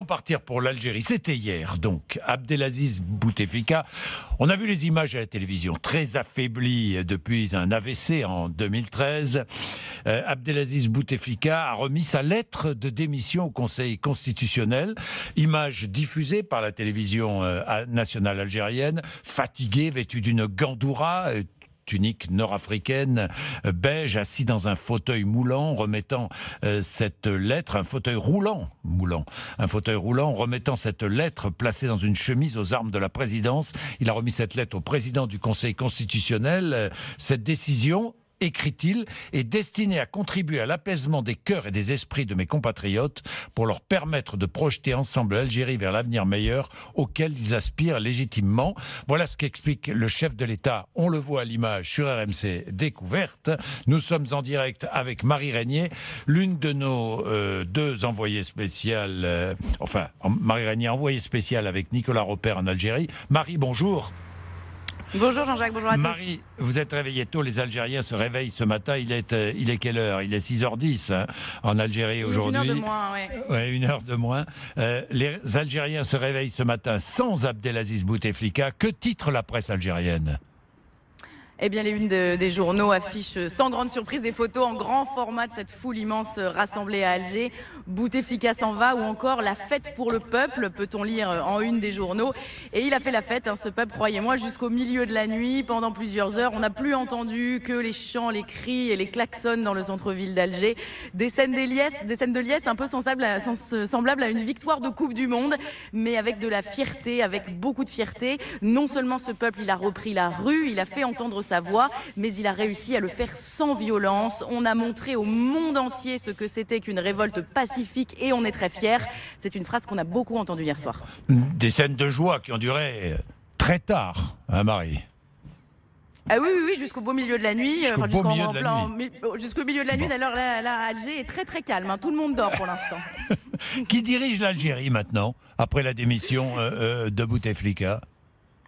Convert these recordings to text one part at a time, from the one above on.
partir pour l'Algérie. C'était hier, donc. Abdelaziz Bouteflika. On a vu les images à la télévision, très affaibli depuis un AVC en 2013. Abdelaziz Bouteflika a remis sa lettre de démission au Conseil constitutionnel. Image diffusée par la télévision nationale algérienne. Fatigué, vêtu d'une gandoura, tunique nord-africaine, beige, assis dans un fauteuil moulant, remettant cette lettre, un fauteuil roulant, remettant cette lettre placée dans une chemise aux armes de la présidence. Il a remis cette lettre au président du Conseil constitutionnel. Cette décision, écrit-il, est destiné à contribuer à l'apaisement des cœurs et des esprits de mes compatriotes pour leur permettre de projeter ensemble l'Algérie vers l'avenir meilleur auquel ils aspirent légitimement. Voilà ce qu'explique le chef de l'État. On le voit à l'image sur RMC Découverte. Nous sommes en direct avec Marie Régnier, l'une de nos deux envoyées spéciales, Marie Régnier, envoyée spéciale avec Nicolas Roper en Algérie. Marie, bonjour. Bonjour Jean-Jacques, bonjour à tous. Marie, vous êtes réveillée tôt, les Algériens se réveillent ce matin, il est quelle heure? Il est 6h10 en Algérie aujourd'hui. 1 heure de moins, oui. Ouais, 1 heure de moins. Les Algériens se réveillent ce matin sans Abdelaziz Bouteflika. Que titre la presse algérienne? Eh bien, les unes des journaux affichent sans grande surprise des photos en grand format de cette foule immense rassemblée à Alger. Bouteflika s'en va, ou encore la fête pour le peuple, peut-on lire en une des journaux. Et il a fait la fête, ce peuple, croyez-moi, jusqu'au milieu de la nuit, pendant plusieurs heures. On n'a plus entendu que les chants, les cris et les klaxons dans le centre-ville d'Alger. Des scènes de liesse un peu semblables à une victoire de Coupe du Monde, mais avec de la fierté, avec beaucoup de fierté. Non seulement ce peuple, il a repris la rue, il a fait entendre sa voix, mais il a réussi à le faire sans violence. On a montré au monde entier ce que c'était qu'une révolte pacifique et on est très fiers. C'est une phrase qu'on a beaucoup entendue hier soir. Des scènes de joie qui ont duré très tard, hein Marie? Ah oui, jusqu'au beau milieu de la nuit. Jusqu'au milieu de la nuit. Bon. D'ailleurs, là, Alger est très très calme. Tout le monde dort pour l'instant. Qui dirige l'Algérie maintenant, après la démission de Bouteflika?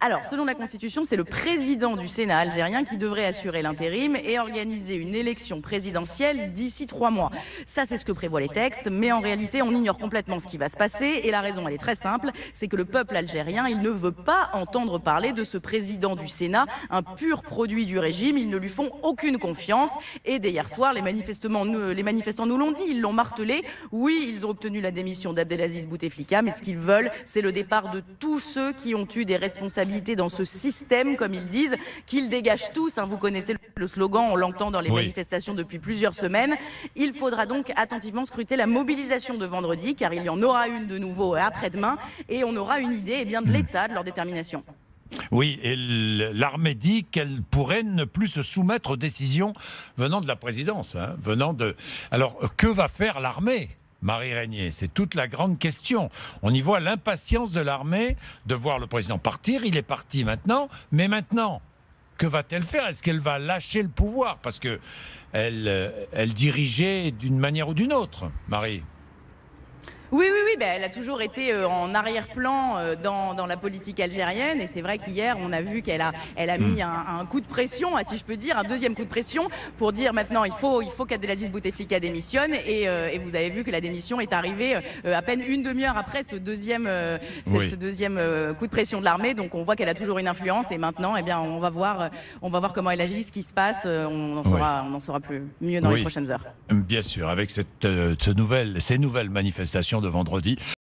Alors, selon la Constitution, c'est le président du Sénat algérien qui devrait assurer l'intérim et organiser une élection présidentielle d'ici 3 mois. Ça, c'est ce que prévoient les textes, mais en réalité, on ignore complètement ce qui va se passer. Et la raison, elle est très simple, c'est que le peuple algérien, il ne veut pas entendre parler de ce président du Sénat, un pur produit du régime. Ils ne lui font aucune confiance. Et dès hier soir, les manifestants nous l'ont dit, ils l'ont martelé. Oui, ils ont obtenu la démission d'Abdelaziz Bouteflika, mais ce qu'ils veulent, c'est le départ de tous ceux qui ont eu des responsabilités dans ce système, comme ils disent, qu'ils dégagent tous. Vous connaissez le slogan, on l'entend dans les manifestations depuis plusieurs semaines. Il faudra donc attentivement scruter la mobilisation de vendredi, car il y en aura une de nouveau après-demain, et on aura une idée de l'état de leur détermination. Oui, et l'armée dit qu'elle pourrait ne plus se soumettre aux décisions venant de la présidence. Alors, que va faire l'armée? Marie Régnier, c'est toute la grande question. On y voit l'impatience de l'armée de voir le président partir. Il est parti maintenant, mais maintenant, que va-t-elle faire? Est-ce qu'elle va lâcher le pouvoir? Parce que elle dirigeait d'une manière ou d'une autre, Marie. Oui, elle a toujours été en arrière-plan dans la politique algérienne, et c'est vrai qu'hier on a vu qu'elle a mis un coup de pression, si je peux dire, un deuxième coup de pression pour dire maintenant il faut qu'Abdelaziz Bouteflika démissionne, et vous avez vu que la démission est arrivée à peine une demi-heure après ce deuxième coup de pression de l'armée. Donc on voit qu'elle a toujours une influence, et maintenant on va voir comment elle agit, ce qui se passe. On en saura mieux dans les prochaines heures. Bien sûr, avec ces nouvelles manifestations de vendredi.